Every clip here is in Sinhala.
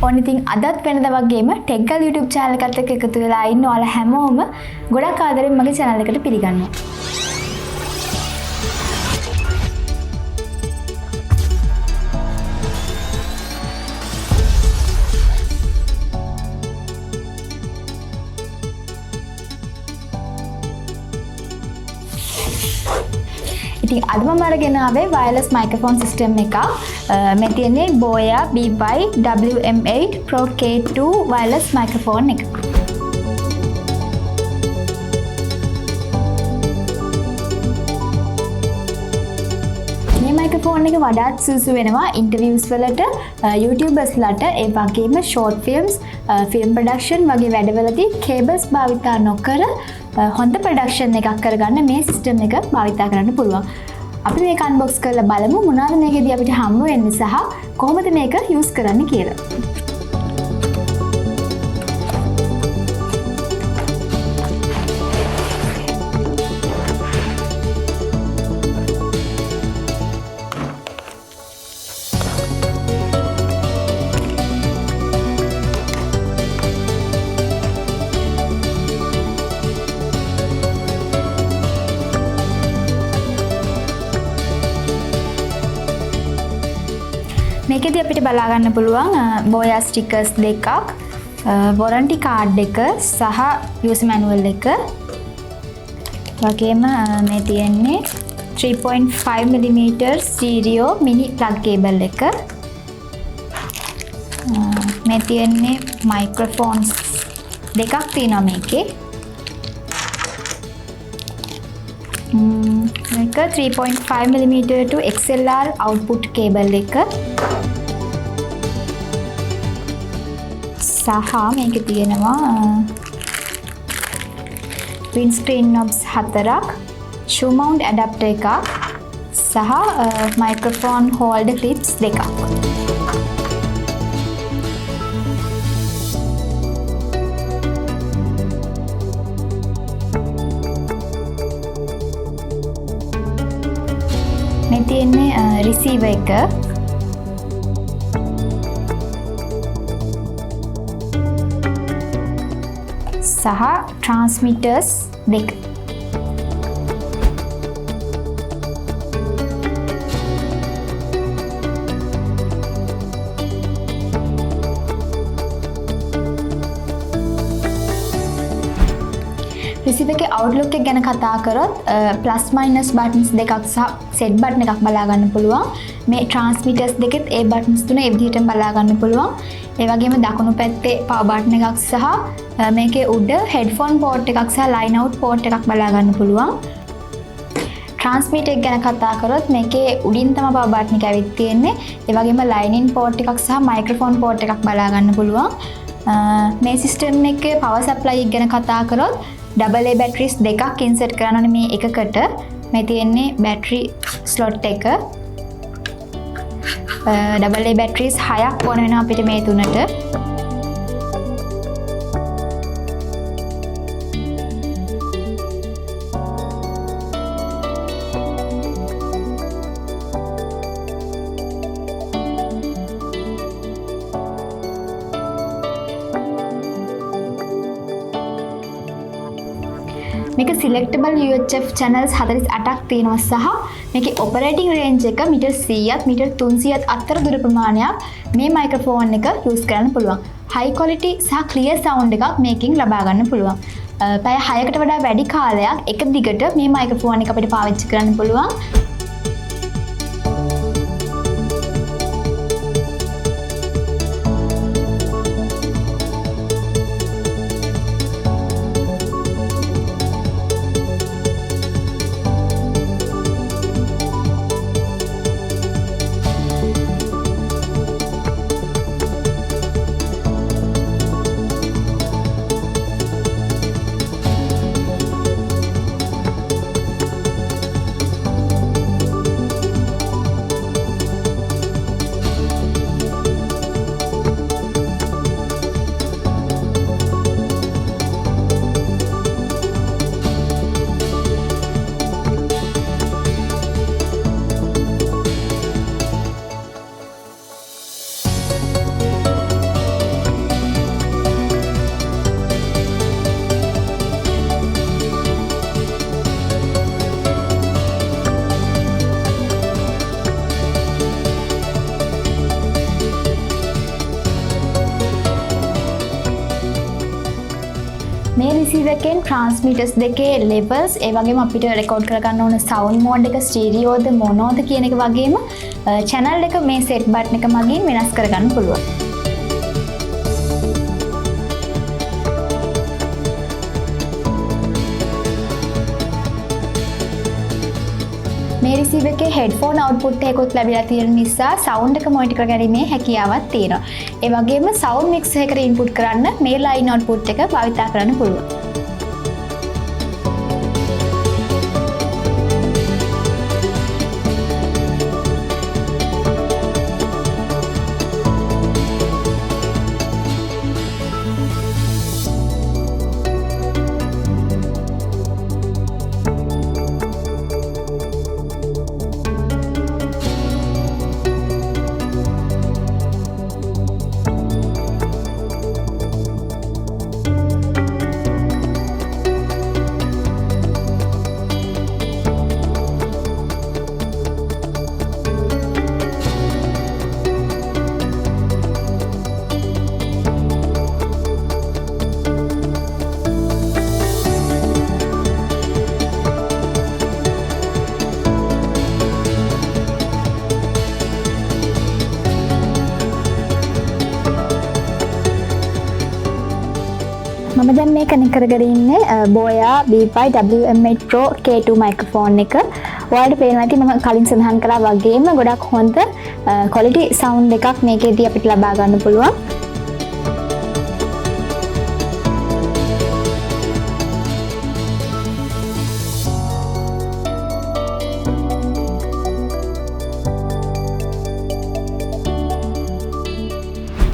ඕන ඉතින් අදත් වෙනදා වගේම ටෙක්ගල් YouTube channel එකත් එක්ක එකතු වෙලා ඉන්න ඔයාලා හැමෝම ගොඩක් ආදරෙන් මගේ channel එකට පිළිගන්නවා. ඉතින් අද මම අරගෙන ආවේ wireless microphone system එකක්. මේ තියෙන්නේ BOYA BY-WM8 Pro-K2 wireless microphone එක. මේ microphone එක වඩාත් සුසු වෙනවා interviews වලට, YouTubers ලට, ඒ වගේම short films, film production වගේ වැඩවලදී cables භාවිතා නොකර හොඳ ප්‍රොඩක්ෂන් එකක් කරගන්න මේ සිස්ටම් එක භාවිතා කරන්න පුළුවන්. අපි මේක අන්බොක්ස් කරලා බලමු මොනවද මේකෙදී අපිට හම්බ වෙන්නේ සහ කොහොමද මේක යූස් කරන්න කියලා. මේකෙදී අපිට බලා ගන්න පුළුවන් BOYA stickers දෙකක්, warranty card එක සහ user manual එක. වගේම මේ තියෙන්නේ 3.5mm stereo mini plug cable එක. මේ තියෙන්නේ microphones දෙකක් තියෙනවා මේකේ. මේක 3.5mm to XLR output cable එක. සහ මේකේ තියෙනවා windscreen knobs 4ක්, shoe mount adapter එකක් සහ microphone holder clips දෙකක්. මේ තියෙන්නේ receiver එක. සහ transmitters දෙක. receiver එකේ outlook එක ගැන කතා කරොත් plus minus buttons දෙකක් සහ set button එකක් බලා ගන්න පුළුවන්. මේ transmitters දෙකෙත් ඒ buttons තුන ඒ විදිහටම බලා ගන්න පුළුවන්. ඒ වගේම දකුණු පැත්තේ power button එකක් සහ මේකේ උඩ headphone port එකක් සහ line out port එකක් බලා ගන්න පුළුවන්. transmitter එක ගැන කතා කරොත් මේකේ උඩින් තමයි power button එක ඇවිත් තියෙන්නේ. ඒ වගේම line in port එකක් සහ microphone port එකක් බලා ගන්න පුළුවන්. මේ system එකේ power supply එක ගැන කතා කරොත් AA batteries දෙකක් insert කරන්න ඕනේ මේ එකකට. මේ තියෙන්නේ battery slot එක. AA batteries 6ක් ඕන වෙනවා අපිට මේ තුනට. මේක selectable UHF channels 48ක් තියෙනවා සහ මේකේ operating range එක මීටර් 100ත් මීටර් 300ත් අතර දුර ප්‍රමාණයක් මේ මයික්‍රොෆෝන් එක යූස් කරන්න පුළුවන්. high quality සහ clear sound එකක් මේකෙන් ලබා ගන්න පුළුවන්. පැය 6කට වඩා වැඩි කාලයක් එක දිගට මේ මයික්‍රොෆෝන් එක අපිට පාවිච්චි කරන්න පුළුවන්. මේ රිසීවර් එකෙන් ට්‍රාන්ස්මිටර්ස් දෙකේ levels ඒ වගේම අපිට රෙකෝඩ් කරගන්න ඕන sound mode එක ස්ටීරියෝද මොනෝද කියන එක වගේම channel එක මේ set button එක මගින් වෙනස් කරගන්න පුළුවන්. මේ රිසීවර් එකේ headphone output එකකුත් ලැබිලා තියෙන නිසා sound එක monitor කරගැනීමේ හැකියාවක් තියෙනවා. ඒ වගේම sound mixer එකට input කරන්න මේ line output එක භාවිතා කරන්න පුළුවන්. මම දැන් මේ කනෙක්ට් කරගෙන ඉන්නේ BOYA BY-WM8 Pro-K2 මයික්‍රොෆෝන් එක. ඔයාලට පේනවා ඇති මම කලින් සඳහන් කළා වගේම ගොඩක් හොඳ quality sound එකක් මේකේදී අපිට ලබා ගන්න පුළුවන්.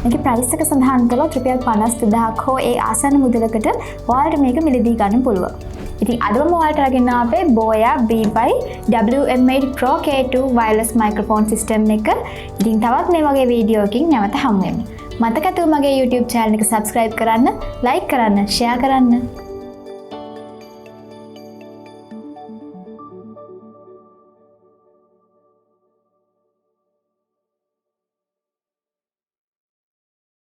මේකේ ප්‍රයිස් එක සඳහන් කළොත් රුපියල් 52000ක් හෝ ඒ ආසන්න මුදලකට ඔයාලට මේක මිලදී ගන්න පුළුවන්. ඉතින් අද මම ඔයාලට අරගෙන ආවේ BOYA BY-WM8 Pro-K2 wireless microphone system එක. ඉතින් තවත් මේ වගේ වීඩියෝකින් නැවත හමු වෙමු. මතක ඇතුව මගේ YouTube channel එක subscribe කරන්න, like කරන්න, share කරන්න.